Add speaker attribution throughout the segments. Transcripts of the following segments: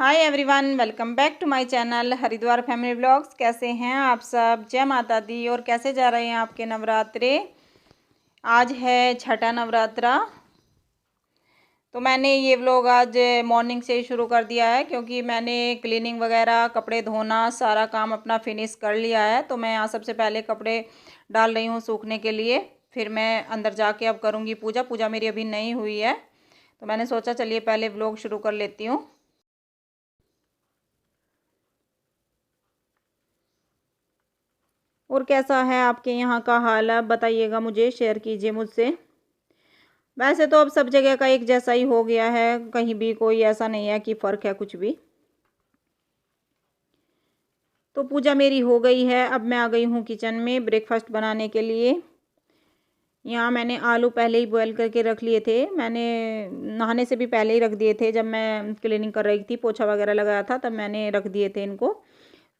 Speaker 1: Hi everyone, welcome back to my channel Haridwar family vlogs. कैसे हैं आप सब? जय माता दी। और कैसे जा रहे हैं आपके नवरात्रे? आज है छठा नवरात्रा। तो मैंने ये व्लॉग आज मॉर्निंग से ही शुरू कर दिया है क्योंकि मैंने क्लीनिंग वगैरह, कपड़े धोना, सारा काम अपना फिनिश कर लिया है। तो मैं यहाँ सबसे पहले कपड़े डाल रही हूँ सूखने के लिए। फिर मैं अंदर जाके अब करूँगी पूजा। पूजा मेरी अभी नहीं हुई है, तो मैंने सोचा चलिए पहले व्लॉग शुरू कर लेती हूँ। और कैसा है आपके यहाँ का हाल, आप बताइएगा, मुझे शेयर कीजिए मुझसे। वैसे तो अब सब जगह का एक जैसा ही हो गया है, कहीं भी कोई ऐसा नहीं है कि फ़र्क है कुछ भी। तो पूजा मेरी हो गई है। अब मैं आ गई हूँ किचन में ब्रेकफास्ट बनाने के लिए। यहाँ मैंने आलू पहले ही बॉयल करके रख लिए थे। मैंने नहाने से भी पहले ही रख दिए थे। जब मैं क्लीनिंग कर रही थी, पोछा वगैरह लगाया था, तब मैंने रख दिए थे इनको।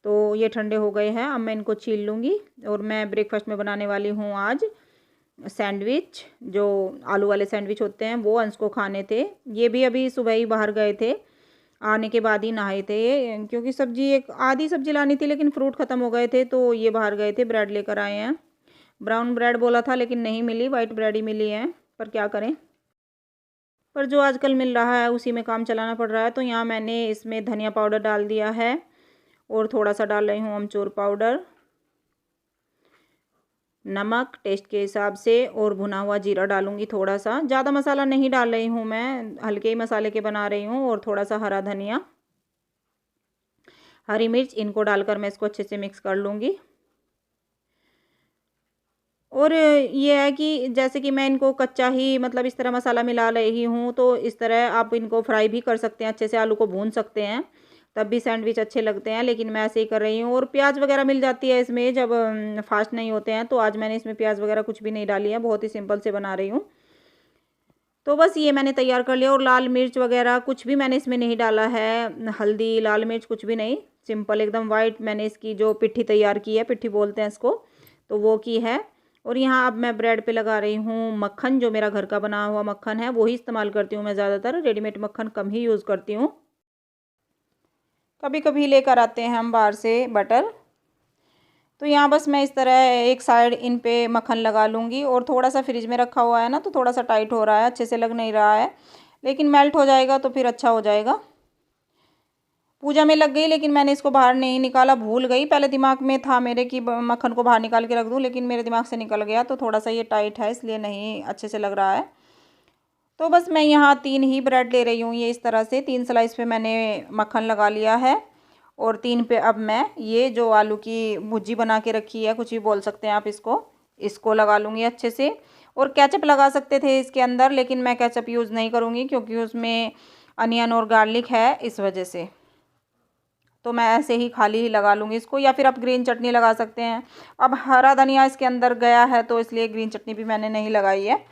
Speaker 1: तो ये ठंडे हो गए हैं। अब मैं इनको छील लूँगी। और मैं ब्रेकफास्ट में बनाने वाली हूँ आज सैंडविच। जो आलू वाले सैंडविच होते हैं वो अंश को खाने थे। ये भी अभी सुबह ही बाहर गए थे, आने के बाद ही नहाए थे ये, क्योंकि सब्जी एक आधी सब्जी लानी थी लेकिन फ्रूट ख़त्म हो गए थे, तो ये बाहर गए थे। ब्रेड लेकर आए हैं। ब्राउन ब्रेड बोला था लेकिन नहीं मिली, वाइट ब्रेड ही मिली है। पर क्या करें, पर जो आजकल मिल रहा है उसी में काम चलाना पड़ रहा है। तो यहाँ मैंने इसमें धनिया पाउडर डाल दिया है और थोड़ा सा डाल रही हूँ अमचूर पाउडर, नमक टेस्ट के हिसाब से, और भुना हुआ जीरा डालूंगी थोड़ा सा। ज़्यादा मसाला नहीं डाल रही हूँ मैं, हल्के ही मसाले के बना रही हूँ। और थोड़ा सा हरा धनिया, हरी मिर्च, इनको डालकर मैं इसको अच्छे से मिक्स कर लूँगी। और ये है कि जैसे कि मैं इनको कच्चा ही, मतलब इस तरह मसाला मिला रही हूँ, तो इस तरह आप इनको फ्राई भी कर सकते हैं, अच्छे से आलू को भून सकते हैं, तब भी सैंडविच अच्छे लगते हैं। लेकिन मैं ऐसे ही कर रही हूँ। और प्याज वगैरह मिल जाती है इसमें जब फास्ट नहीं होते हैं। तो आज मैंने इसमें प्याज वगैरह कुछ भी नहीं डाली है, बहुत ही सिंपल से बना रही हूँ। तो बस ये मैंने तैयार कर लिया। और लाल मिर्च वगैरह कुछ भी मैंने इसमें नहीं डाला है, हल्दी, लाल मिर्च कुछ भी नहीं, सिंपल एकदम वाइट मैंने इसकी जो पिट्ठी तैयार की है, पिट्ठी बोलते हैं इसको, तो वो की है। और यहाँ अब मैं ब्रेड पे लगा रही हूँ मक्खन। जो मेरा घर का बना हुआ मक्खन है वही इस्तेमाल करती हूँ मैं, ज़्यादातर रेडीमेड मक्खन कम ही यूज़ करती हूँ। कभी कभी लेकर आते हैं हम बाहर से बटर। तो यहाँ बस मैं इस तरह एक साइड इन पे मक्खन लगा लूँगी। और थोड़ा सा फ्रिज में रखा हुआ है ना, तो थोड़ा सा टाइट हो रहा है, अच्छे से लग नहीं रहा है, लेकिन मेल्ट हो जाएगा तो फिर अच्छा हो जाएगा। पूजा में लग गई लेकिन मैंने इसको बाहर नहीं निकाला, भूल गई। पहले दिमाग में था मेरे कि मक्खन को बाहर निकाल के रख दूँ, लेकिन मेरे दिमाग से निकल गया। तो थोड़ा सा ये टाइट है इसलिए नहीं अच्छे से लग रहा है। तो बस मैं यहाँ 3 ही ब्रेड ले रही हूँ। ये इस तरह से 3 स्लाइस पे मैंने मक्खन लगा लिया है। और 3 पे अब मैं ये जो आलू की भुर्जी बना के रखी है, कुछ भी बोल सकते हैं आप इसको, इसको लगा लूँगी अच्छे से। और केचप लगा सकते थे इसके अंदर, लेकिन मैं केचप यूज़ नहीं करूँगी क्योंकि उसमें अनियन और गार्लिक है, इस वजह से। तो मैं ऐसे ही खाली ही लगा लूँगी इसको, या फिर आप ग्रीन चटनी लगा सकते हैं। अब हरा धनिया इसके अंदर गया है तो इसलिए ग्रीन चटनी भी मैंने नहीं लगाई है।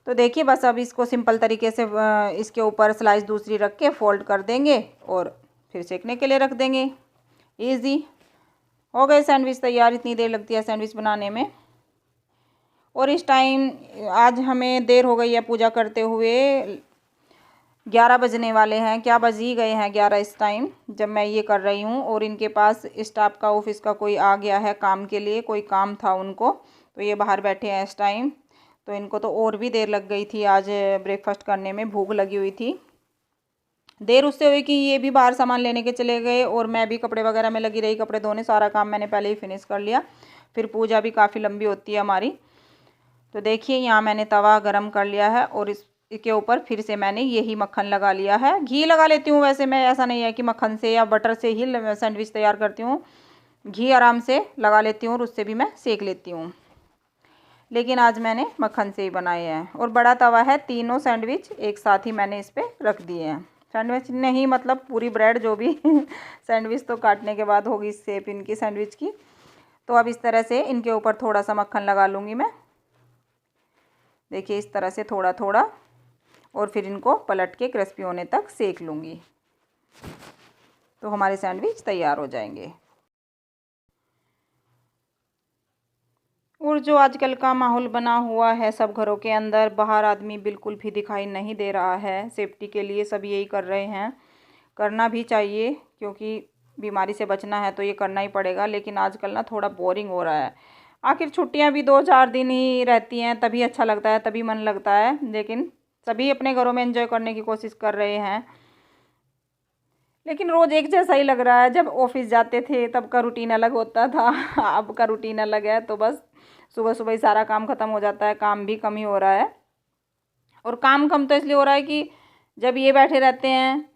Speaker 1: तो देखिए बस अब इसको सिंपल तरीके से इसके ऊपर स्लाइस दूसरी रख के फोल्ड कर देंगे और फिर सेकने के लिए रख देंगे। ईजी हो गए सैंडविच तैयार। इतनी देर लगती है सैंडविच बनाने में। और इस टाइम आज हमें देर हो गई है पूजा करते हुए, 11 बजने वाले हैं, क्या बज ही गए हैं 11 इस टाइम जब मैं ये कर रही हूँ। और इनके पास स्टाफ का, ऑफिस का कोई आ गया है काम के लिए, कोई काम था उनको, तो ये बाहर बैठे हैं इस टाइम। तो इनको तो और भी देर लग गई थी आज ब्रेकफास्ट करने में, भूख लगी हुई थी। देर उससे हुई कि ये भी बाहर सामान लेने के चले गए और मैं भी कपड़े वगैरह में लगी रही, कपड़े धोने, सारा काम मैंने पहले ही फिनिश कर लिया। फिर पूजा भी काफ़ी लंबी होती है हमारी। तो देखिए यहाँ मैंने तवा गरम कर लिया है और इसके ऊपर फिर से मैंने यही मक्खन लगा लिया है। घी लगा लेती हूँ वैसे मैं, ऐसा नहीं है कि मक्खन से या बटर से ही सैंडविच तैयार करती हूँ। घी आराम से लगा लेती हूँ और उससे भी मैं सेक लेती हूँ, लेकिन आज मैंने मक्खन से ही बनाए हैं। और बड़ा तवा है, तीनों सैंडविच एक साथ ही मैंने इस पर रख दिए हैं। सैंडविच नहीं, मतलब पूरी ब्रेड जो भी सैंडविच तो काटने के बाद होगी शेप इनकी सैंडविच की। तो अब इस तरह से इनके ऊपर थोड़ा सा मक्खन लगा लूँगी मैं, देखिए इस तरह से थोड़ा थोड़ा। और फिर इनको पलट के क्रिस्पी होने तक सेक लूँगी, तो हमारे सैंडविच तैयार हो जाएंगे। और जो आजकल का माहौल बना हुआ है सब घरों के अंदर, बाहर आदमी बिल्कुल भी दिखाई नहीं दे रहा है। सेफ्टी के लिए सब यही कर रहे हैं, करना भी चाहिए, क्योंकि बीमारी से बचना है तो ये करना ही पड़ेगा। लेकिन आजकल ना थोड़ा बोरिंग हो रहा है। आखिर छुट्टियां भी 2-4 दिन ही रहती हैं, तभी अच्छा लगता है, तभी मन लगता है। लेकिन सभी अपने घरों में एंजॉय करने की कोशिश कर रहे हैं। लेकिन रोज़ एक जैसा ही लग रहा है। जब ऑफिस जाते थे तब का रूटीन अलग होता था अब का रूटीन अलग है। तो बस सुबह सुबह ही सारा काम ख़त्म हो जाता है, काम भी कम ही हो रहा है। और काम कम तो इसलिए हो रहा है कि जब ये बैठे रहते हैं,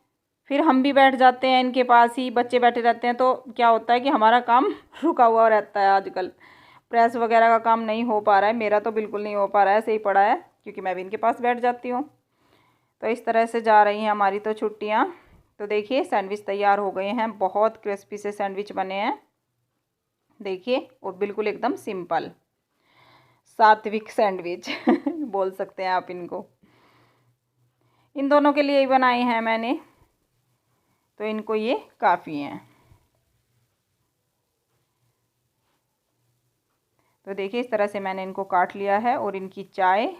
Speaker 1: फिर हम भी बैठ जाते हैं इनके पास ही, बच्चे बैठे रहते हैं, तो क्या होता है कि हमारा काम रुका हुआ रहता है। आजकल प्रेस वगैरह का काम नहीं हो पा रहा है, मेरा तो बिल्कुल नहीं हो पा रहा है, ऐसे ही पड़ा है, क्योंकि मैं भी इनके पास बैठ जाती हूँ। तो इस तरह से जा रही हैं हमारी तो छुट्टियाँ। तो देखिए सैंडविच तैयार हो गए हैं, बहुत क्रिस्पी से सैंडविच बने हैं, देखिए। और बिल्कुल एकदम सिंपल सात्विक सैंडविच बोल सकते हैं आप इनको। इन दोनों के लिए ही बनाए हैं मैंने, तो इनको ये काफ़ी हैं। तो देखिए इस तरह से मैंने इनको काट लिया है। और इनकी चाय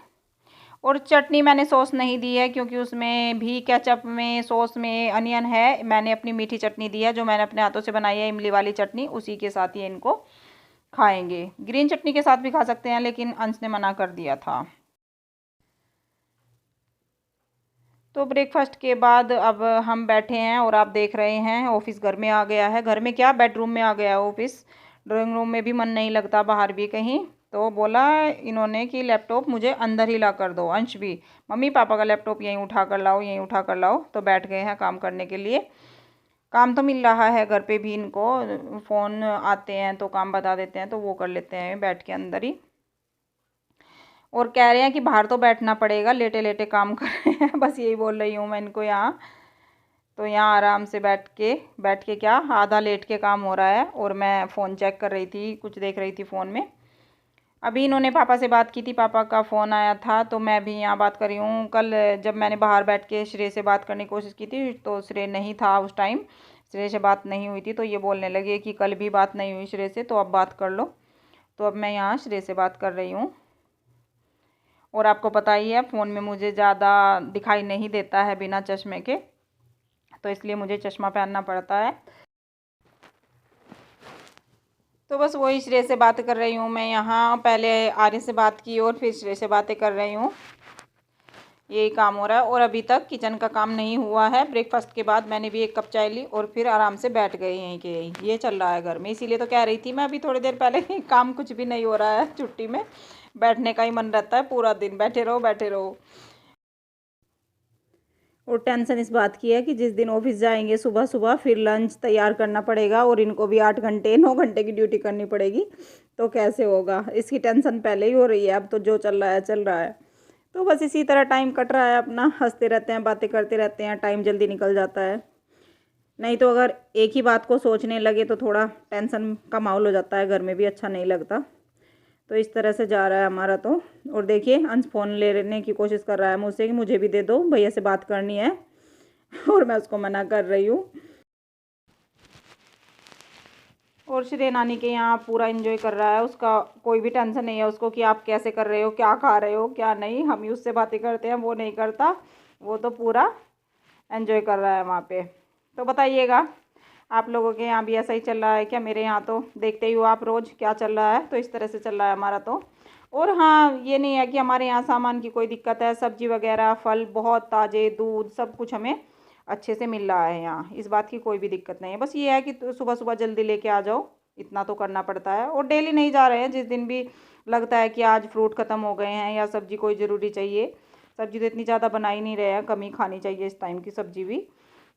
Speaker 1: और चटनी मैंने सॉस नहीं दी है, क्योंकि उसमें भी केचप में सॉस में अनियन है। मैंने अपनी मीठी चटनी दी है, जो मैंने अपने हाथों से बनाई है, इमली वाली चटनी, उसी के साथ ही इनको खाएंगे। ग्रीन चटनी के साथ भी खा सकते हैं, लेकिन अंश ने मना कर दिया था। तो ब्रेकफास्ट के बाद अब हम बैठे हैं और आप देख रहे हैं ऑफिस घर में आ गया है। घर में क्या, बेडरूम में आ गया है ऑफिस। ड्राइंग रूम में भी मन नहीं लगता, बाहर भी कहीं। तो बोला इन्होंने कि लैपटॉप मुझे अंदर ही ला कर दो। अंश भी, मम्मी पापा का लैपटॉप यहीं उठा कर लाओ, यहीं उठा कर लाओ। तो बैठ गए हैं काम करने के लिए। काम तो मिल रहा है घर पे भी इनको, फ़ोन आते हैं तो काम बता देते हैं, तो वो कर लेते हैं बैठ के अंदर ही। और कह रहे हैं कि बाहर तो बैठना पड़ेगा, लेटे लेटे काम कर रहे हैं बस यही बोल रही हूँ मैं इनको यहाँ। तो यहाँ आराम से बैठ के क्या, आधा लेट के काम हो रहा है। और मैं फ़ोन चेक कर रही थी, कुछ देख रही थी फ़ोन में। अभी इन्होंने पापा से बात की थी, पापा का फ़ोन आया था, तो मैं भी यहाँ बात कर रही हूँ। कल जब मैंने बाहर बैठ के श्रेय से बात करने की कोशिश की थी, तो श्रेय नहीं था उस टाइम, श्रेय से बात नहीं हुई थी। तो ये बोलने लगे कि कल भी बात नहीं हुई श्रेय से, तो अब बात कर लो। तो अब मैं यहाँ श्रेय से बात कर रही हूँ। और आपको पता ही है फ़ोन में मुझे ज़्यादा दिखाई नहीं देता है बिना चश्मे के, तो इसलिए मुझे चश्मा पहनना पड़ता है। तो बस वही श्रेय से बात कर रही हूँ मैं यहाँ। पहले आर्य से बात की और फिर श्रेय से बातें कर रही हूँ, यही काम हो रहा है। और अभी तक किचन का काम नहीं हुआ है। ब्रेकफास्ट के बाद मैंने भी एक कप चाय ली और फिर आराम से बैठ गई यहीं के यहीं। ये चल रहा है घर में, इसीलिए तो कह रही थी मैं अभी थोड़ी देर पहले काम कुछ भी नहीं हो रहा है छुट्टी में, बैठने का ही मन रहता है, पूरा दिन बैठे रहो बैठे रहो। और टेंशन इस बात की है कि जिस दिन ऑफिस जाएंगे सुबह सुबह, फिर लंच तैयार करना पड़ेगा और इनको भी 8 घंटे 9 घंटे की ड्यूटी करनी पड़ेगी, तो कैसे होगा, इसकी टेंशन पहले ही हो रही है। अब तो जो चल रहा है चल रहा है। तो बस इसी तरह टाइम कट रहा है अपना, हंसते रहते हैं, बातें करते रहते हैं, टाइम जल्दी निकल जाता है। नहीं तो अगर एक ही बात को सोचने लगे तो थोड़ा टेंशन का माहौल हो जाता है घर में भी, अच्छा नहीं लगता। तो इस तरह से जा रहा है हमारा तो। और देखिए अंश फ़ोन लेने की कोशिश कर रहा है मुझसे कि मुझे भी दे दो, भैया से बात करनी है और मैं उसको मना कर रही हूँ। और श्रेय नानी के यहाँ पूरा एंजॉय कर रहा है, उसका कोई भी टेंशन नहीं है उसको कि आप कैसे कर रहे हो, क्या खा रहे हो क्या नहीं। हम ही उससे बातें करते हैं, वो नहीं करता, वो तो पूरा एंजॉय कर रहा है वहाँ पे। तो बताइएगा आप लोगों के यहाँ भी ऐसा ही चल रहा है क्या? मेरे यहाँ तो देखते ही हो आप रोज़ क्या चल रहा है, तो इस तरह से चल रहा है हमारा तो। और हाँ, ये नहीं है कि हमारे यहाँ सामान की कोई दिक्कत है, सब्जी वगैरह फल बहुत ताज़े, दूध सब कुछ हमें अच्छे से मिल रहा है यहाँ, इस बात की कोई भी दिक्कत नहीं है। बस ये है कि सुबह सुबह जल्दी लेके आ जाओ, इतना तो करना पड़ता है। और डेली नहीं जा रहे हैं, जिस दिन भी लगता है कि आज फ्रूट ख़त्म हो गए हैं या सब्ज़ी कोई ज़रूरी चाहिए, सब्ज़ी तो इतनी ज़्यादा बना ही नहीं रहे हैं, कम ही खानी चाहिए इस टाइम की सब्ज़ी भी,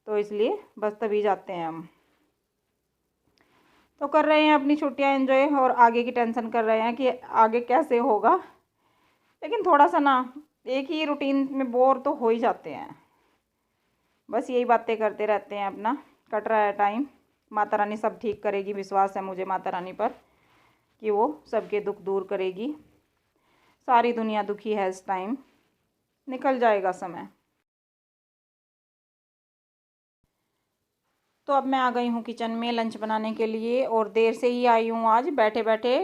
Speaker 1: तो इसलिए बस तभी जाते हैं हम। तो कर रहे हैं अपनी छुट्टियां एंजॉय, और आगे की टेंशन कर रहे हैं कि आगे कैसे होगा। लेकिन थोड़ा सा ना एक ही रूटीन में बोर तो हो ही जाते हैं, बस यही बातें करते रहते हैं, अपना कट रहा है टाइम। माता रानी सब ठीक करेगी, विश्वास है मुझे माता रानी पर कि वो सबके दुख दूर करेगी। सारी दुनिया दुखी है इस टाइम, निकल जाएगा समय। तो अब मैं आ गई हूँ किचन में लंच बनाने के लिए, और देर से ही आई हूँ आज। बैठे बैठे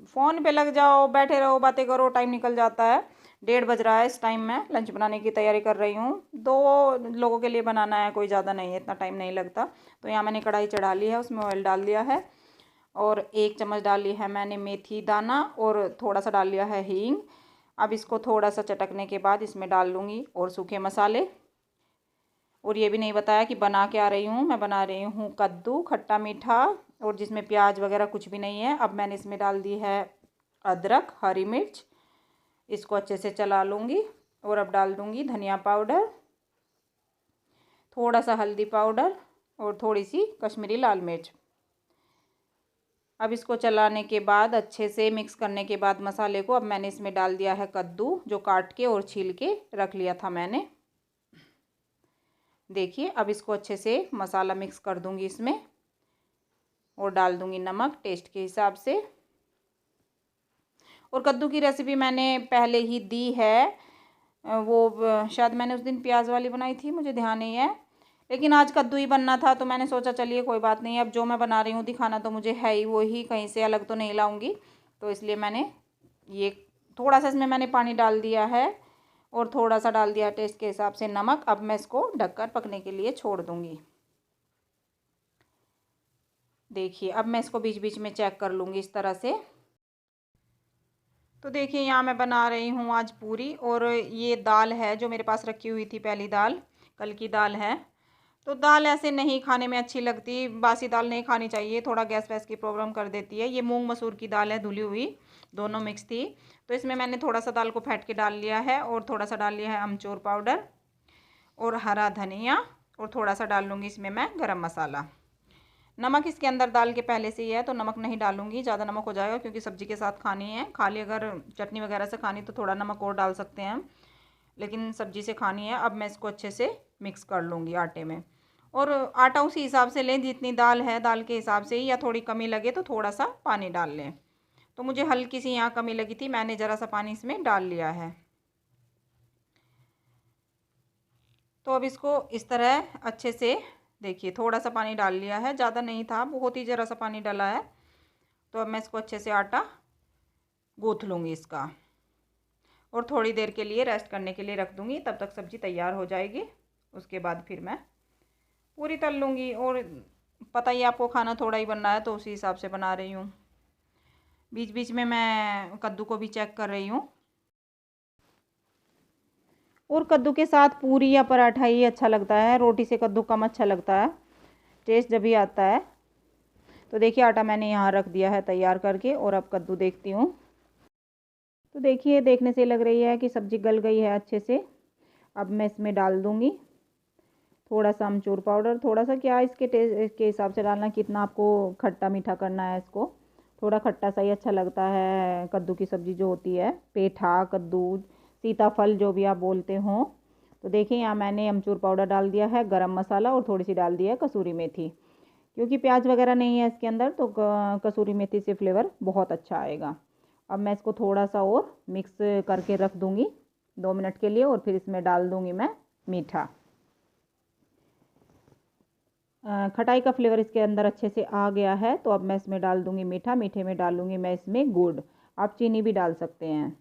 Speaker 1: फ़ोन पे लग जाओ, बैठे रहो, बातें करो, टाइम निकल जाता है। 1:30 बज रहा है। इस टाइम मैं लंच बनाने की तैयारी कर रही हूँ। 2 लोगों के लिए बनाना है, कोई ज़्यादा नहीं है, इतना टाइम नहीं लगता। तो यहाँ मैंने कढ़ाई चढ़ा ली है, उसमें ऑयल डाल दिया है और 1 चम्मच डाल ली है मैंने मेथी दाना और थोड़ा सा डाल लिया है हींग। अब इसको थोड़ा सा चटकने के बाद इसमें डाल लूँगी और सूखे मसाले। और ये भी नहीं बताया कि बना क्या रही हूँ। मैं बना रही हूँ कद्दू खट्टा मीठा, और जिसमें प्याज वगैरह कुछ भी नहीं है। अब मैंने इसमें डाल दी है अदरक, हरी मिर्च, इसको अच्छे से चला लूँगी। और अब डाल दूँगी धनिया पाउडर, थोड़ा सा हल्दी पाउडर और थोड़ी सी कश्मीरी लाल मिर्च। अब इसको चलाने के बाद अच्छे से मिक्स करने के बाद मसाले को, अब मैंने इसमें डाल दिया है कद्दू जो काट के और छील के रख लिया था मैंने। देखिए अब इसको अच्छे से मसाला मिक्स कर दूंगी इसमें और डाल दूंगी नमक टेस्ट के हिसाब से। और कद्दू की रेसिपी मैंने पहले ही दी है, वो शायद मैंने उस दिन प्याज वाली बनाई थी, मुझे ध्यान नहीं है, लेकिन आज कद्दू ही बनना था तो मैंने सोचा चलिए कोई बात नहीं। अब जो मैं बना रही हूँ दिखाना तो मुझे है ही, वो ही, कहीं से अलग तो नहीं लाऊंगी। तो इसलिए मैंने ये थोड़ा सा इसमें मैंने पानी डाल दिया है और थोड़ा सा डाल दिया टेस्ट के हिसाब से नमक। अब मैं इसको ढककर पकने के लिए छोड़ दूंगी। देखिए अब मैं इसको बीच बीच में चेक कर लूँगी इस तरह से। तो देखिए यहाँ मैं बना रही हूँ आज पूरी, और ये दाल है जो मेरे पास रखी हुई थी, पहली दाल, कल की दाल है। तो दाल ऐसे नहीं खाने में अच्छी लगती, बासी दाल नहीं खानी चाहिए, थोड़ा गैस वैस की प्रॉब्लम कर देती है। ये मूंग मसूर की दाल है, धुली हुई, दोनों मिक्स थी। तो इसमें मैंने थोड़ा सा दाल को फेंट के डाल लिया है और थोड़ा सा डाल लिया है अमचूर पाउडर और हरा धनिया, और थोड़ा सा डाल लूँगी इसमें मैं गरम मसाला। नमक इसके अंदर दाल के पहले से ही है तो नमक नहीं डालूंगी, ज़्यादा नमक हो जाएगा क्योंकि सब्ज़ी के साथ खानी है। खाली अगर चटनी वगैरह से खानी तो थोड़ा नमक और डाल सकते हैं, लेकिन सब्ज़ी से खानी है। अब मैं इसको अच्छे से मिक्स कर लूँगी आटे में, और आटा उसी हिसाब से लें जितनी दाल है, दाल के हिसाब से ही, या थोड़ी कमी लगे तो थोड़ा सा पानी डाल लें। तो मुझे हल्की सी यहाँ कमी लगी थी, मैंने ज़रा सा पानी इसमें डाल लिया है। तो अब इसको इस तरह अच्छे से, देखिए थोड़ा सा पानी डाल लिया है, ज़्यादा नहीं था, बहुत ही ज़रा सा पानी डाला है। तो अब मैं इसको अच्छे से आटा गूँथ लूँगी इसका, और थोड़ी देर के लिए रेस्ट करने के लिए रख दूँगी, तब तक सब्ज़ी तैयार हो जाएगी। उसके बाद फिर मैं पूरी तल लूँगी। और पता ही आपको खाना थोड़ा ही बनना है तो उसी हिसाब से बना रही हूँ। बीच बीच में मैं कद्दू को भी चेक कर रही हूँ। और कद्दू के साथ पूरी या पराठा ही अच्छा लगता है, रोटी से कद्दू कम अच्छा लगता है, टेस्ट जब भी आता है। तो देखिए आटा मैंने यहाँ रख दिया है तैयार करके, और अब कद्दू देखती हूँ। तो देखिए देखने से लग रही है कि सब्ज़ी गल गई है अच्छे से। अब मैं इसमें डाल दूँगी थोड़ा सा अमचूर पाउडर, थोड़ा सा क्या, इसके टेस्ट के हिसाब से डालना, कितना आपको खट्टा मीठा करना है इसको। थोड़ा खट्टा सा ही अच्छा लगता है कद्दू की सब्ज़ी जो होती है, पेठा कद्दू, सीताफल जो भी आप बोलते हो। तो देखिए यहाँ मैंने अमचूर पाउडर डाल दिया है, गरम मसाला, और थोड़ी सी डाल दी है कसूरी मेथी, क्योंकि प्याज वगैरह नहीं है इसके अंदर तो कसूरी मेथी से फ्लेवर बहुत अच्छा आएगा। अब मैं इसको थोड़ा सा और मिक्स करके रख दूँगी 2 मिनट के लिए, और फिर इसमें डाल दूँगी मैं मीठा। खटाई का फ्लेवर इसके अंदर अच्छे से आ गया है, तो अब मैं इसमें डाल दूँगी मीठा। मीठे में डालूँगी मैं इसमें गुड़, आप चीनी भी डाल सकते हैं।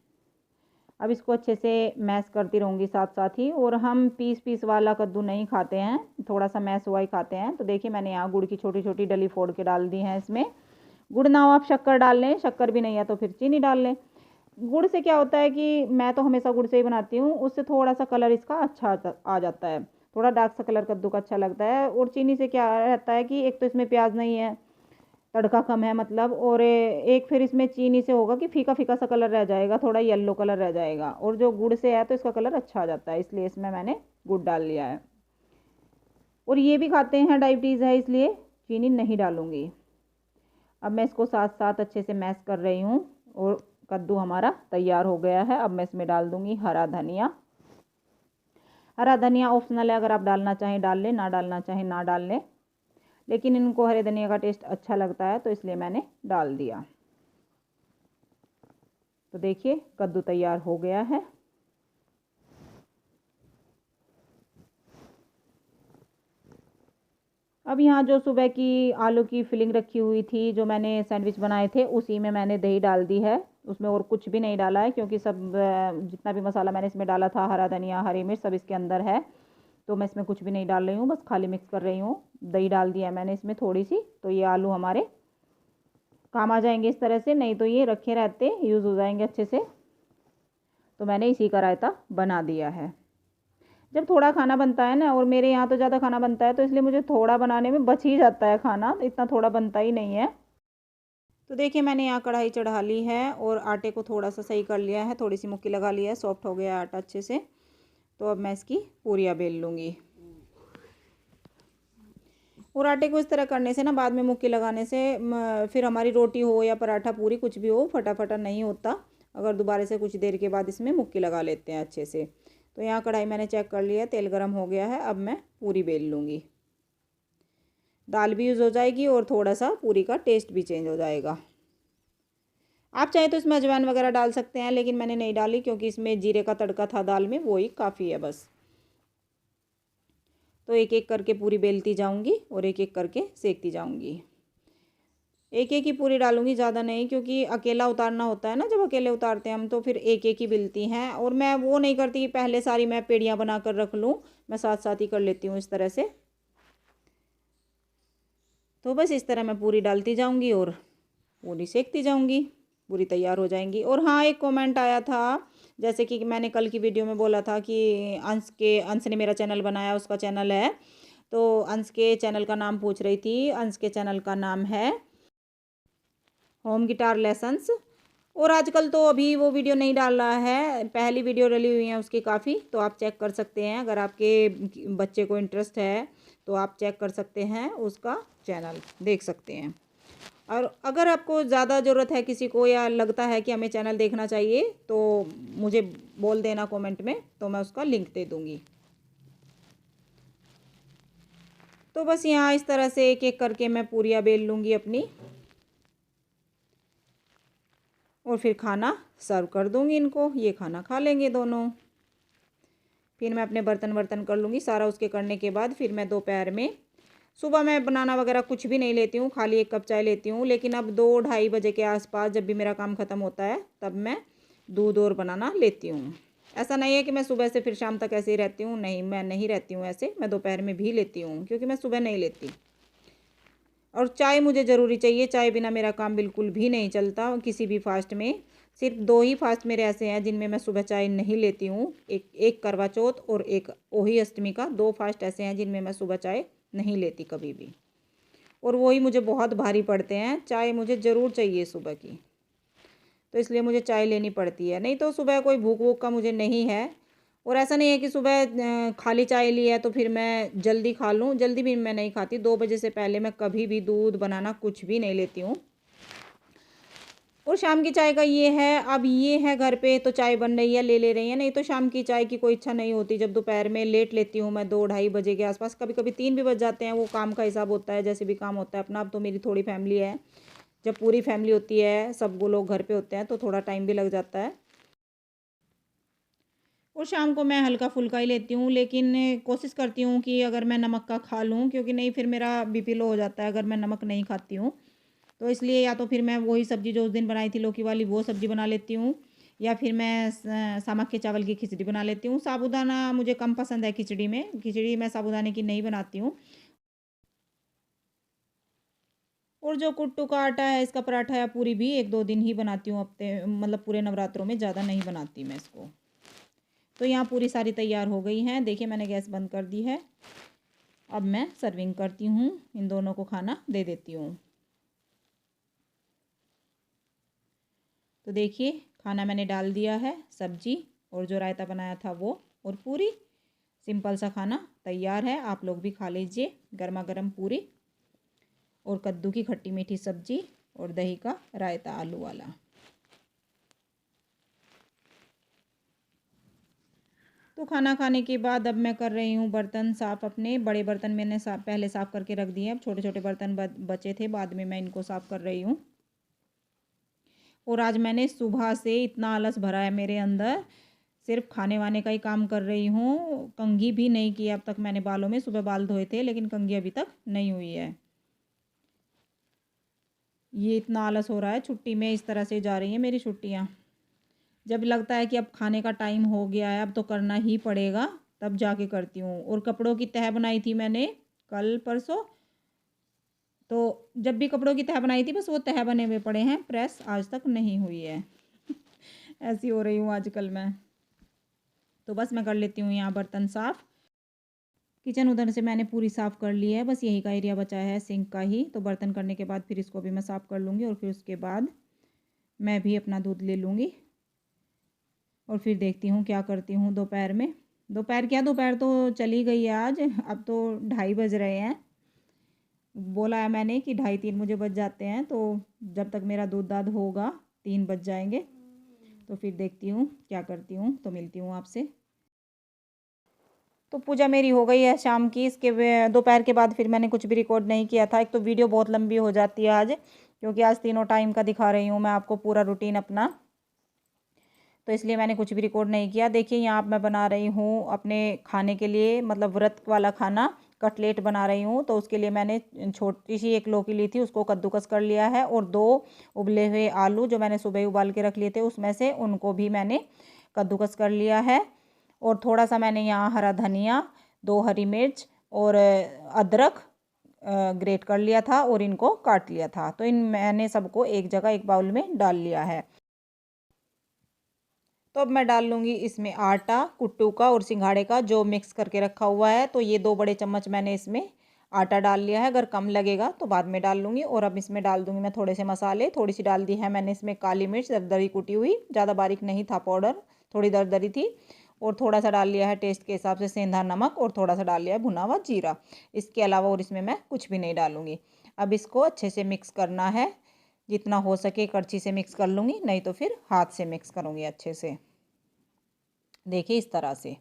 Speaker 1: अब इसको अच्छे से मैश करती रहूँगी साथ साथ ही। और हम पीस पीस वाला कद्दू नहीं खाते हैं, थोड़ा सा मैश हुआ ही खाते हैं। तो देखिए मैंने यहाँ गुड़ की छोटी छोटी डली फोड़ के डाल दी हैं इसमें। गुड़ ना हो आप शक्कर डाल लें, शक्कर भी नहीं है तो फिर चीनी डाल लें। गुड़ से क्या होता है कि मैं तो हमेशा गुड़ से ही बनाती हूँ, उससे थोड़ा सा कलर इसका अच्छा आ जाता है, थोड़ा डार्क सा कलर कद्दू का अच्छा लगता है। और चीनी से क्या रहता है कि एक तो इसमें प्याज नहीं है, तड़का कम है मतलब, और एक फिर इसमें चीनी से होगा कि फीका फीका सा कलर रह जाएगा, थोड़ा येलो कलर रह जाएगा। और जो गुड़ से है तो इसका कलर अच्छा आ जाता है, इसलिए इसमें मैंने गुड़ डाल लिया है। और ये भी खाते हैं, डायबिटीज़ है इसलिए चीनी नहीं डालूँगी। अब मैं इसको साथ साथ अच्छे से मैश कर रही हूँ, और कद्दू हमारा तैयार हो गया है। अब मैं इसमें डाल दूँगी हरा धनिया। हरा धनिया ऑप्शनल है, अगर आप डालना चाहें डाल लें, ना डालना चाहें ना डाल लें, लेकिन इनको हरे धनिया का टेस्ट अच्छा लगता है तो इसलिए मैंने डाल दिया। तो देखिए कद्दू तैयार हो गया है। अब यहाँ जो सुबह की आलू की फिलिंग रखी हुई थी, जो मैंने सैंडविच बनाए थे, उसी में मैंने दही डाल दी है, उसमें और कुछ भी नहीं डाला है, क्योंकि सब जितना भी मसाला मैंने इसमें डाला था, हरा धनिया, हरी मिर्च, सब इसके अंदर है। तो मैं इसमें कुछ भी नहीं डाल रही हूँ, बस खाली मिक्स कर रही हूँ। दही डाल दिया है मैंने इसमें थोड़ी सी, तो ये आलू हमारे काम आ जाएंगे इस तरह से, नहीं तो ये रखे रहते यूज़ हो जाएंगे अच्छे से। तो मैंने इसी का रायता बना दिया है। जब थोड़ा खाना बनता है ना, और मेरे यहाँ तो ज़्यादा खाना बनता है, तो इसलिए मुझे थोड़ा बनाने में बच ही जाता है खाना, इतना थोड़ा बनता ही नहीं है। तो देखिए मैंने यहाँ कढ़ाई चढ़ा ली है और आटे को थोड़ा सा सही कर लिया है, थोड़ी सी मुक्की लगा लिया है, सॉफ्ट हो गया आटा अच्छे से। तो अब मैं इसकी पूरियाँ बेल लूँगी। और आटे को इस तरह करने से ना, बाद में मुक्की लगाने से फिर हमारी रोटी हो या पराठा पूरी कुछ भी हो, फटाफटा नहीं होता, अगर दोबारा से कुछ देर के बाद इसमें मुक्की लगा लेते हैं अच्छे से। तो यहाँ कढ़ाई मैंने चेक कर लिया, तेल गरम हो गया है। अब मैं पूरी बेल लूँगी। दाल भी यूज़ हो जाएगी और थोड़ा सा पूरी का टेस्ट भी चेंज हो जाएगा। आप चाहे तो इसमें अजवाइन वगैरह डाल सकते हैं, लेकिन मैंने नहीं डाली, क्योंकि इसमें जीरे का तड़का था दाल में, वो ही काफ़ी है बस। तो एक एक करके पूरी बेलती जाऊंगी और एक एक करके सेकती जाऊंगी। एक एक ही पूरी डालूंगी, ज़्यादा नहीं, क्योंकि अकेला उतारना होता है ना, जब अकेले उतारते हैं हम तो फिर एक एक ही बेलती हैं। और मैं वो नहीं करती कि पहले सारी मैं पेड़ियाँ बना कर रख लूँ, मैं साथ साथ ही कर लेती हूँ इस तरह से। तो बस इस तरह मैं पूरी डालती जाऊंगी और पूरी सेकती जाऊंगी, पूरी तैयार हो जाएंगी। और हाँ, एक कमेंट आया था, जैसे कि मैंने कल की वीडियो में बोला था कि अंश ने मेरा चैनल बनाया, उसका चैनल है, तो अंश के चैनल का नाम पूछ रही थी। अंश के चैनल का नाम है होम गिटार लेसन्स। और आजकल तो अभी वो वीडियो नहीं डाल रहा है, पहली वीडियो डली हुई है उसकी काफ़ी, तो आप चेक कर सकते हैं, अगर आपके बच्चे को इंटरेस्ट है तो आप चेक कर सकते हैं, उसका चैनल देख सकते हैं। और अगर आपको ज़्यादा ज़रूरत है किसी को, या लगता है कि हमें चैनल देखना चाहिए, तो मुझे बोल देना कमेंट में, तो मैं उसका लिंक दे दूँगी। तो बस यहाँ इस तरह से एक एक करके मैं पूरियाँ बेल लूँगी अपनी, और फिर खाना सर्व कर दूँगी इनको, ये खाना खा लेंगे दोनों। फिर मैं अपने बर्तन कर लूँगी सारा, उसके करने के बाद फिर मैं दोपहर में, सुबह मैं बनाना वगैरह कुछ भी नहीं लेती हूँ, खाली 1 कप चाय लेती हूँ। लेकिन अब 2 ढाई बजे के आसपास जब भी मेरा काम ख़त्म होता है, तब मैं दूध और बनाना लेती हूँ। ऐसा नहीं है कि मैं सुबह से फिर शाम तक ऐसे ही रहती हूँ, नहीं, मैं नहीं रहती हूँ ऐसे, मैं दोपहर में भी लेती हूँ, क्योंकि मैं सुबह नहीं लेती। और चाय मुझे ज़रूरी चाहिए, चाय बिना मेरा काम बिल्कुल भी नहीं चलता किसी भी फास्ट में। सिर्फ 2 ही फास्ट मेरे ऐसे हैं जिनमें मैं सुबह चाय नहीं लेती हूँ, एक करवा चौथ और एक ओही अष्टमी का, 2 फास्ट ऐसे हैं जिनमें मैं सुबह चाय नहीं लेती कभी भी। और वही मुझे बहुत भारी पड़ते हैं, चाय मुझे ज़रूर चाहिए सुबह की, तो इसलिए मुझे चाय लेनी पड़ती है, नहीं तो सुबह कोई भूख वूख का मुझे नहीं है। और ऐसा नहीं है कि सुबह खाली चाय ली है तो फिर मैं जल्दी खा लूँ, जल्दी भी मैं नहीं खाती। 2 बजे से पहले मैं कभी भी दूध बनाना कुछ भी नहीं लेती हूँ। और शाम की चाय का ये है, अब ये है घर पे तो चाय बन रही है, ले रही है, नहीं तो शाम की चाय की कोई इच्छा नहीं होती। जब दोपहर में लेट लेती हूँ मैं 2 ढाई बजे के आसपास, कभी कभी 3 भी बज जाते हैं, वो काम का हिसाब होता है, जैसे भी काम होता है अपना। अब तो मेरी थोड़ी फैमिली है, जब पूरी फैमिली होती है, सब वो लोग घर पे होते हैं, तो थोड़ा टाइम भी लग जाता है। और शाम को मैं हल्का फुल्का ही लेती हूँ, लेकिन कोशिश करती हूँ कि अगर मैं नमक का खा लूँ, क्योंकि नहीं फिर मेरा बीपी लो हो जाता है अगर मैं नमक नहीं खाती हूँ। तो इसलिए या तो फिर मैं वही सब्ज़ी जो उस दिन बनाई थी लौकी वाली, वो सब्ज़ी बना लेती हूँ, या फिर मैं सामक के चावल की खिचड़ी बना लेती हूँ। साबूदाना मुझे कम पसंद है खिचड़ी में, खिचड़ी मैं साबूदाने की नहीं बनाती हूँ। और जो कुट्टू का आटा है, इसका पराठा या पूरी भी 1-2 दिन ही बनाती हूँ हफ्ते, मतलब पूरे नवरात्रों में ज़्यादा नहीं बनाती मैं इसको। तो यहाँ पूरी सारी तैयार हो गई हैं, देखिए मैंने गैस बंद कर दी है। अब मैं सर्विंग करती हूँ, इन दोनों को खाना दे देती हूँ। तो देखिए खाना मैंने डाल दिया है, सब्जी और जो रायता बनाया था वो, और पूरी, सिंपल सा खाना तैयार है। आप लोग भी खा लीजिए, गर्मा गर्म पूरी और कद्दू की खट्टी मीठी सब्जी और दही का रायता आलू वाला। तो खाना खाने के बाद अब मैं कर रही हूँ बर्तन साफ़। अपने बड़े बर्तन मैंने पहले साफ़ करके रख दिए, अब छोटे छोटे बर्तन बचे थे, बाद में मैं इनको साफ़ कर रही हूँ। और आज मैंने सुबह से इतना आलस भरा है मेरे अंदर, सिर्फ खाने वाने का ही काम कर रही हूँ। कंघी भी नहीं की अब तक मैंने बालों में, सुबह बाल धोए थे लेकिन कंघी अभी तक नहीं हुई है। ये इतना आलस हो रहा है, छुट्टी में इस तरह से जा रही हैं मेरी छुट्टियाँ। जब लगता है कि अब खाने का टाइम हो गया है, अब तो करना ही पड़ेगा, तब जाके करती हूँ। और कपड़ों की तह बनाई थी मैंने कल परसों, तो जब भी कपड़ों की तह बनाई थी बस वो तह बने हुए पड़े हैं, प्रेस आज तक नहीं हुई है। ऐसी हो रही हूँ आजकल मैं। तो बस मैं कर लेती हूँ यहाँ बर्तन साफ़। किचन उधर से मैंने पूरी साफ़ कर ली है, बस यही का एरिया बचा है सिंक का ही। तो बर्तन करने के बाद फिर इसको भी मैं साफ़ कर लूँगी और फिर उसके बाद मैं भी अपना दूध ले लूँगी और फिर देखती हूँ क्या करती हूँ दोपहर में। दोपहर क्या, दोपहर तो चली गई है आज, अब तो 2:30 बज रहे हैं। बोला है मैंने कि 2:30-3 मुझे बज जाते हैं, तो जब तक मेरा दूध दाद होगा 3 बज जाएंगे। तो फिर देखती हूँ क्या करती हूँ, तो मिलती हूँ आपसे। तो पूजा मेरी हो गई है शाम की। इसके दोपहर के बाद फिर मैंने कुछ भी रिकॉर्ड नहीं किया था। एक तो वीडियो बहुत लंबी हो जाती है आज, क्योंकि आज तीनों टाइम का दिखा रही हूँ मैं आपको पूरा रूटीन अपना, तो इसलिए मैंने कुछ भी रिकॉर्ड नहीं किया। देखिए यहाँ मैं बना रही हूँ अपने खाने के लिए, मतलब व्रत वाला खाना, कटलेट बना रही हूँ। तो उसके लिए मैंने छोटी सी एक लौकी ली थी, उसको कद्दूकस कर लिया है, और 2 उबले हुए आलू जो मैंने सुबह उबाल के रख लिए थे उसमें से, उनको भी मैंने कद्दूकस कर लिया है। और थोड़ा सा मैंने यहाँ हरा धनिया, 2 हरी मिर्च और अदरक ग्रेट कर लिया था और इनको काट लिया था। तो इन मैंने सबको एक जगह एक बाउल में डाल लिया है। तो अब मैं डाल लूँगी इसमें आटा कुट्टू का और सिंघाड़े का जो मिक्स करके रखा हुआ है। तो ये 2 बड़े चम्मच मैंने इसमें आटा डाल लिया है, अगर कम लगेगा तो बाद में डाल लूँगी। और अब इसमें डाल दूँगी मैं थोड़े से मसाले, थोड़ी सी डाल दी है मैंने इसमें काली मिर्च दरदरी कुटी हुई, ज़्यादा बारीक नहीं था पाउडर, थोड़ी दरदरी थी। और थोड़ा सा डाल लिया है टेस्ट के हिसाब से सेंधा नमक, और थोड़ा सा डाल लिया है भुना हुआ जीरा। इसके अलावा और इसमें मैं कुछ भी नहीं डालूँगी। अब इसको अच्छे से मिक्स करना है, जितना हो सके कड़छी से मिक्स कर लूँगी, नहीं तो फिर हाथ से मिक्स करूँगी अच्छे से। देखिए इस तरह से।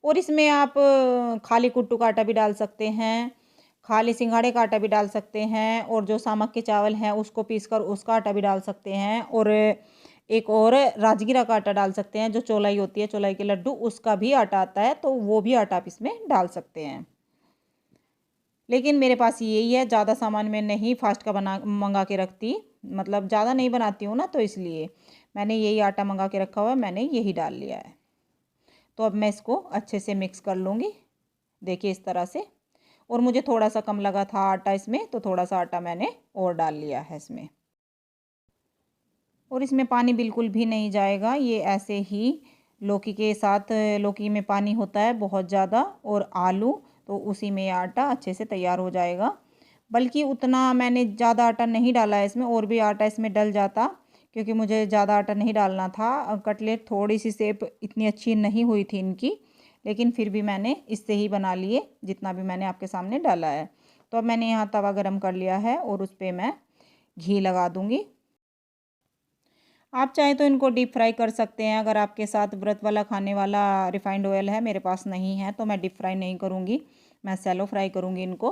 Speaker 1: और इसमें आप खाली कुट्टू का आटा भी डाल सकते हैं, खाली सिंघाड़े का आटा भी डाल सकते हैं, और जो सामक के चावल हैं उसको पीसकर उसका आटा भी डाल सकते हैं, और एक और राजगिरा का आटा डाल सकते हैं, जो चौलाई होती है, चौलाई के लड्डू, उसका भी आटा आता है, तो वो भी आटा आप इसमें डाल सकते हैं। लेकिन मेरे पास यही है, ज़्यादा सामान मैं नहीं फास्ट का बना मंगा के रखती, मतलब ज़्यादा नहीं बनाती हूँ ना, तो इसलिए मैंने यही आटा मंगा के रखा हुआ है, मैंने यही डाल लिया है। तो अब मैं इसको अच्छे से मिक्स कर लूँगी, देखिए इस तरह से। और मुझे थोड़ा सा कम लगा था आटा इसमें, तो थोड़ा सा आटा मैंने और डाल लिया है इसमें। और इसमें पानी बिल्कुल भी नहीं जाएगा, ये ऐसे ही लौकी के साथ, लौकी में पानी होता है बहुत ज़्यादा, और आलू, तो उसी में आटा अच्छे से तैयार हो जाएगा। बल्कि उतना मैंने ज़्यादा आटा नहीं डाला है इसमें, और भी आटा इसमें डल जाता, क्योंकि मुझे ज़्यादा आटा नहीं डालना था। कटलेट थोड़ी सी शेप इतनी अच्छी नहीं हुई थी इनकी, लेकिन फिर भी मैंने इससे ही बना लिए जितना भी मैंने आपके सामने डाला है। तो अब मैंने यहाँ तवा गरम कर लिया है और उस पर मैं घी लगा दूँगी। आप चाहे तो इनको डीप फ्राई कर सकते हैं, अगर आपके साथ व्रत वाला खाने वाला रिफाइंड ऑयल है, मेरे पास नहीं है, तो मैं डीप फ्राई नहीं करूँगी, मैं सैलो फ्राई करूँगी इनको।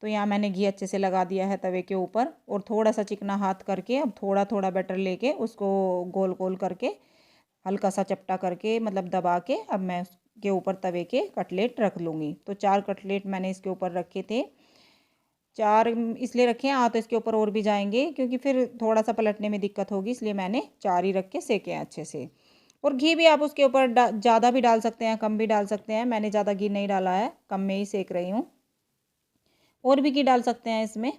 Speaker 1: तो यहाँ मैंने घी अच्छे से लगा दिया है तवे के ऊपर, और थोड़ा सा चिकना हाथ करके अब थोड़ा थोड़ा बैटर लेके उसको गोल गोल करके हल्का सा चपटा करके, मतलब दबा के, अब मैं उसके ऊपर तवे के कटलेट रख लूँगी। तो 4 कटलेट मैंने इसके ऊपर रखे थे। 4 इसलिए रखे हैं, तो इसके ऊपर और भी जाएंगे, क्योंकि फिर थोड़ा सा पलटने में दिक्कत होगी, इसलिए मैंने 4 ही रख के सेके हैं अच्छे से। और घी भी आप उसके ऊपर ज़्यादा भी डाल सकते हैं, कम भी डाल सकते हैं। मैंने ज़्यादा घी नहीं डाला है, कम में ही सेक रही हूँ। और भी घी डाल सकते हैं इसमें।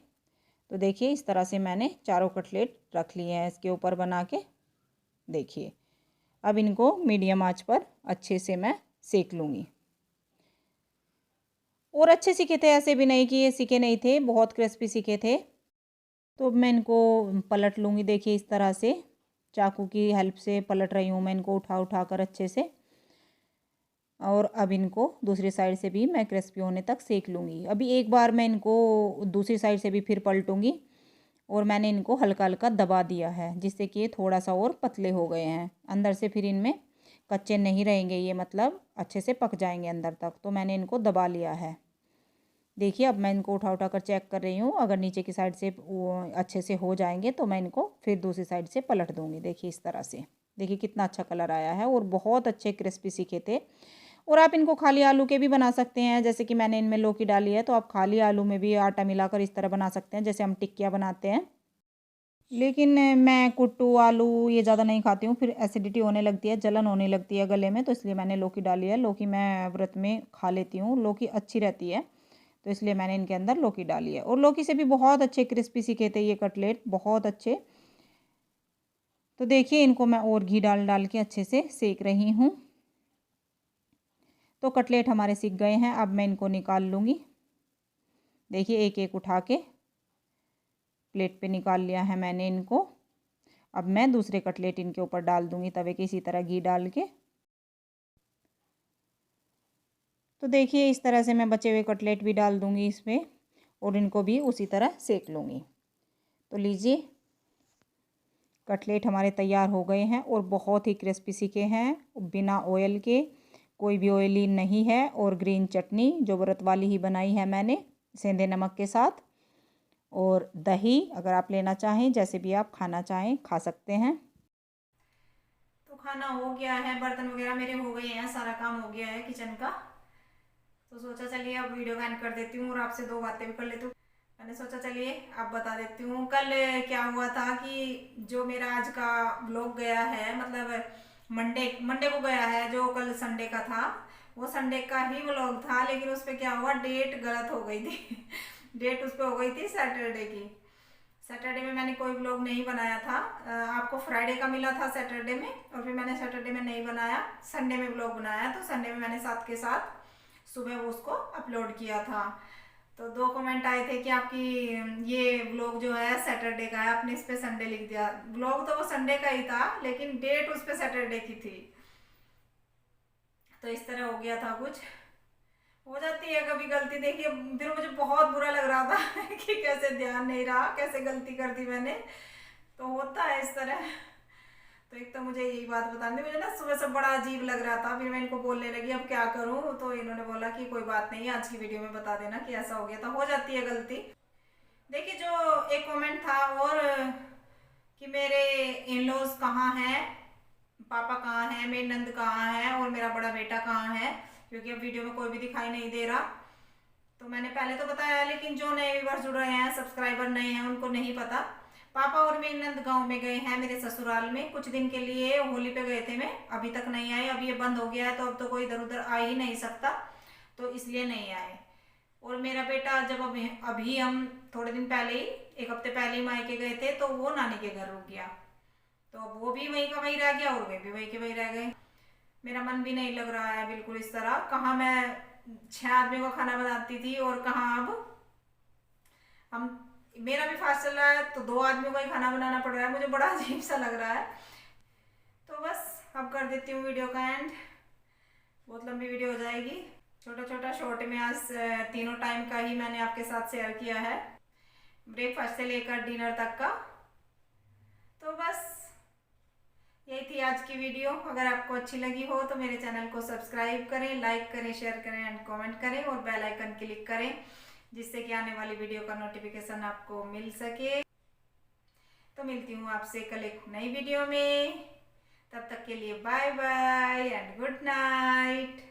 Speaker 1: तो देखिए इस तरह से मैंने चारों कटलेट रख लिए हैं इसके ऊपर बना के। देखिए अब इनको मीडियम आंच पर अच्छे से मैं सेक लूँगी। और अच्छे सीखे थे, ऐसे भी नहीं कि ये सीखे नहीं थे, बहुत क्रिस्पी सीखे थे। तो अब मैं इनको पलट लूँगी, देखिए इस तरह से चाकू की हेल्प से पलट रही हूँ मैं इनको उठा उठा कर अच्छे से। और अब इनको दूसरी साइड से भी मैं क्रिस्पी होने तक सेक लूँगी। अभी एक बार मैं इनको दूसरी साइड से भी फिर पलटूँगी, और मैंने इनको हल्का हल्का दबा दिया है, जिससे कि ये थोड़ा सा और पतले हो गए हैं अंदर से, फिर इनमें कच्चे नहीं रहेंगे ये, मतलब अच्छे से पक जाएंगे अंदर तक। तो मैंने इनको दबा लिया है। देखिए अब मैं इनको उठा उठा कर चेक कर रही हूँ, अगर नीचे की साइड से वो अच्छे से हो जाएंगे तो मैं इनको फिर दूसरी साइड से पलट दूँगी। देखिए इस तरह से, देखिए कितना अच्छा कलर आया है, और बहुत अच्छे क्रिस्पी सीखे थे। और आप इनको खाली आलू के भी बना सकते हैं, जैसे कि मैंने इनमें लौकी डाली है तो आप खाली आलू में भी आटा मिलाकर इस तरह बना सकते हैं जैसे हम टिक्कियाँ बनाते हैं। लेकिन मैं कुट्टू आलू ये ज़्यादा नहीं खाती हूँ, फिर एसिडिटी होने लगती है, जलन होने लगती है गले में, तो इसलिए मैंने लौकी डाली है। लौकी मैं व्रत में खा लेती हूँ, लौकी अच्छी रहती है, तो इसलिए मैंने इनके अंदर लौकी डाली है। और लौकी से भी बहुत अच्छे क्रिस्पी सीखे थे ये कटलेट, बहुत अच्छे। तो देखिए इनको मैं और घी डाल डाल के अच्छे से सेक रही हूँ। तो कटलेट हमारे सीख गए हैं, अब मैं इनको निकाल लूँगी। देखिए एक एक उठा के प्लेट पे निकाल लिया है मैंने इनको। अब मैं दूसरे कटलेट इनके ऊपर डाल दूँगी तवे के, इसी तरह घी डाल के। तो देखिए इस तरह से मैं बचे हुए कटलेट भी डाल दूँगी इसमें और इनको भी उसी तरह सेक लूँगी। तो लीजिए कटलेट हमारे तैयार हो गए हैं और बहुत ही क्रिस्पी सीखे हैं, बिना ऑयल के, कोई भी ऑयली नहीं है। और ग्रीन चटनी जो व्रत वाली ही बनाई है मैंने सेंधे नमक के साथ, और दही अगर आप लेना चाहें, जैसे भी आप खाना चाहें खा सकते हैं। तो खाना हो गया है, बर्तन वगैरह मेरे हो गए हैं, सारा काम हो गया है किचन का। तो सोचा चलिए अब वीडियो का एंड कर देती हूँ और आपसे दो बातें भी कर लेती हूँ। मैंने सोचा चलिए आप बता देती हूँ। कल क्या हुआ था कि जो मेरा आज का व्लॉग गया है, मतलब मंडे मंडे को गया है, जो कल संडे का था, वो संडे का ही व्लॉग था, लेकिन उस पर क्या हुआ, डेट गलत हो गई थी डेट उस पर हो गई थी सैटरडे की। सैटरडे में मैंने कोई व्लॉग नहीं बनाया था। आपको फ्राइडे का मिला था सैटरडे में, और फिर मैंने सैटरडे में नहीं बनाया, संडे में व्लॉग बनाया। तो संडे में मैंने साथ के साथ सुबह वो उसको अपलोड किया था। तो दो कमेंट आए थे कि आपकी ये व्लॉग जो है सैटरडे का है, आपने इस पे संडे लिख दिया। व्लॉग तो वो संडे का ही था, लेकिन डेट उस पे सैटरडे की थी। तो इस तरह हो गया था, कुछ हो जाती है कभी गलती। देखिए फिर मुझे बहुत बुरा लग रहा था कि कैसे ध्यान नहीं रहा, कैसे गलती कर दी मैंने। तो होता है इस तरह। तो एक तो मुझे यही बात बतानी थी, मुझे ना सुबह से बड़ा अजीब लग रहा था, फिर मैं इनको बोलने लगी अब क्या करूं। तो इन्होंने बोला कि कोई बात नहीं, आज की वीडियो में बता देना कि ऐसा हो गया था, हो जाती है गलती। देखिए जो एक कमेंट था और कि मेरे इन लॉज कहाँ हैं, पापा कहाँ हैं, मेरी नंद कहाँ है और मेरा बड़ा बेटा कहाँ है, क्योंकि अब वीडियो में कोई भी दिखाई नहीं दे रहा। तो मैंने पहले तो बताया, लेकिन जो नए व्यूअर्स जुड़ रहे हैं, सब्सक्राइबर नए हैं, उनको नहीं पता। पापा और मेरी नंद गांव में गए हैं, मेरे ससुराल में कुछ दिन के लिए, होली पे गए थे। मैं अभी तक नहीं आए, अभी ये बंद हो गया है तो अब तो कोई इधर उधर आ ही नहीं सकता, तो इसलिए नहीं आए। और मेरा बेटा जब अभी हम थोड़े दिन पहले ही, एक हफ्ते पहले ही मायके गए थे, तो वो नानी के घर रुक गया। तो अब वो भी वहीं का वहीं रह गया और वे भी वहीं के वहीं रह गए। मेरा मन भी नहीं लग रहा है बिल्कुल इस तरह। कहाँ मैं 6 आदमियों का खाना बनाती थी और कहाँ अब हम, मेरा भी फास्ट चल रहा है तो 2 आदमियों का ही खाना बनाना पड़ रहा है, मुझे बड़ा अजीब सा लग रहा है। तो बस अब कर देती हूँ वीडियो का एंड, बहुत लंबी वीडियो हो जाएगी। छोटा छोटा शॉर्ट में आज तीनों टाइम का ही मैंने आपके साथ शेयर किया है, ब्रेकफास्ट से लेकर डिनर तक का। तो बस यही थी आज की वीडियो। अगर आपको अच्छी लगी हो तो मेरे चैनल को सब्सक्राइब करें, लाइक करें, शेयर करें एंड कमेंट करें और बेल आइकन क्लिक करें, जिससे कि आने वाली वीडियो का नोटिफिकेशन आपको मिल सके। तो मिलती हूँ आपसे कल एक नई वीडियो में, तब तक के लिए bye bye and good night.